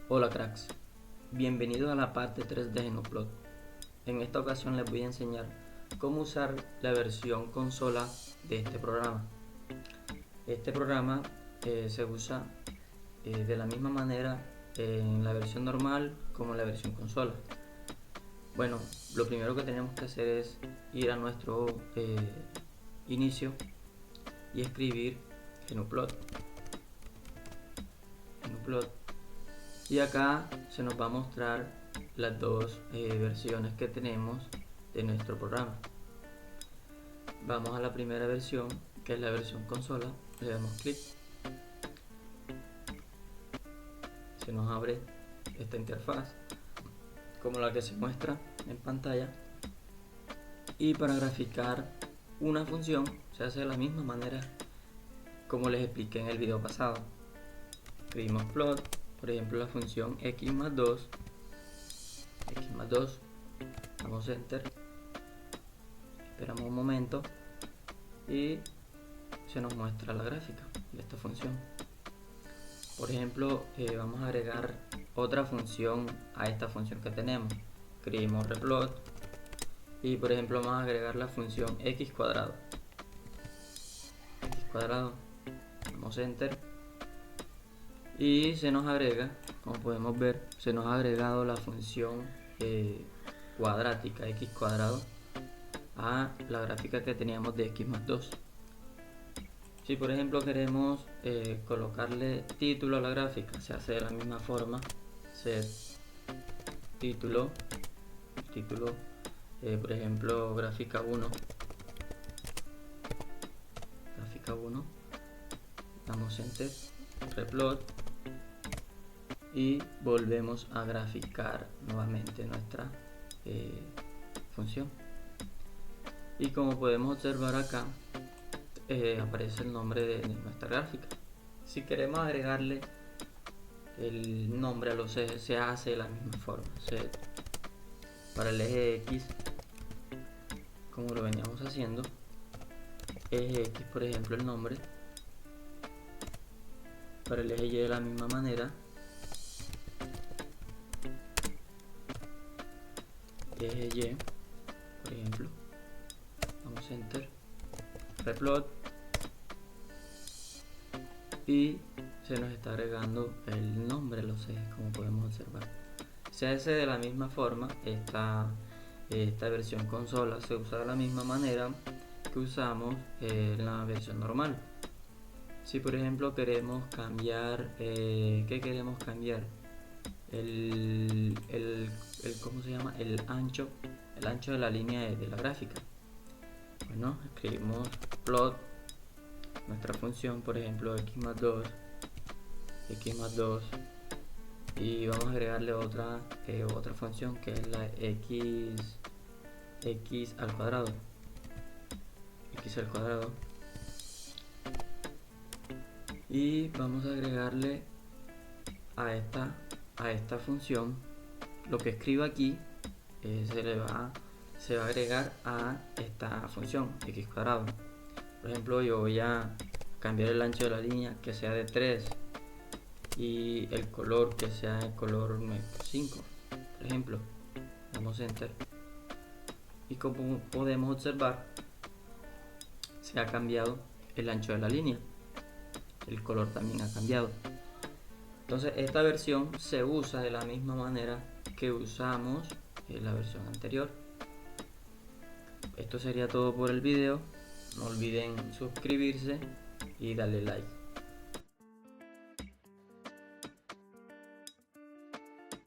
Hola cracks, bienvenidos a la parte 3 de Genoplot. En esta ocasión les voy a enseñar cómo usar la versión consola de este programa. Este programa se usa de la misma manera en la versión normal como en la versión consola. Bueno, lo primero que tenemos que hacer es ir a nuestro inicio y escribir Genoplot. Y acá se nos va a mostrar las dos versiones que tenemos de nuestro programa. Vamos a la primera versión, que es la versión consola, le damos clic, se nos abre esta interfaz como la que se muestra en pantalla, y para graficar una función se hace de la misma manera como les expliqué en el video pasado. Escribimos plot, por ejemplo la función x más 2, damos enter, esperamos un momento y se nos muestra la gráfica de esta función. Por ejemplo, vamos a agregar otra función a esta función que tenemos. Escribimos replot y por ejemplo vamos a agregar la función x cuadrado, damos enter y se nos agrega, como podemos ver, se nos ha agregado la función cuadrática x cuadrado a la gráfica que teníamos de x más 2. Si por ejemplo queremos colocarle título a la gráfica, se hace de la misma forma. Set título, por ejemplo gráfica 1, damos enter, replot y volvemos a graficar nuevamente nuestra función. Y como podemos observar acá, aparece el nombre de nuestra gráfica. Si queremos agregarle el nombre a los ejes, se hace de la misma forma. Set para el eje X, como lo veníamos haciendo, eje X, por ejemplo, el nombre. Para el eje Y de la misma manera, eje Y, por ejemplo, damos enter, replot y se nos está agregando el nombre a los ejes, como podemos observar. Se hace de la misma forma. Esta versión consola se usa de la misma manera que usamos en la versión normal. Si por ejemplo queremos cambiar, ¿qué queremos cambiar? ¿Cómo se llama? El ancho de la línea de la gráfica. Bueno, escribimos plot, nuestra función, por ejemplo x más 2, y vamos a agregarle otra función que es la x al cuadrado, y vamos a agregarle a esta función lo que escribo aquí. Se va a agregar a esta función x cuadrado. Por ejemplo, yo voy a cambiar el ancho de la línea que sea de 3 y el color que sea el color 5, por ejemplo. Damos enter y como podemos observar, se ha cambiado el ancho de la línea, el color también ha cambiado. Entonces esta versión se usa de la misma manera que usamos en la versión anterior. Esto sería todo por el video. No olviden suscribirse y darle like.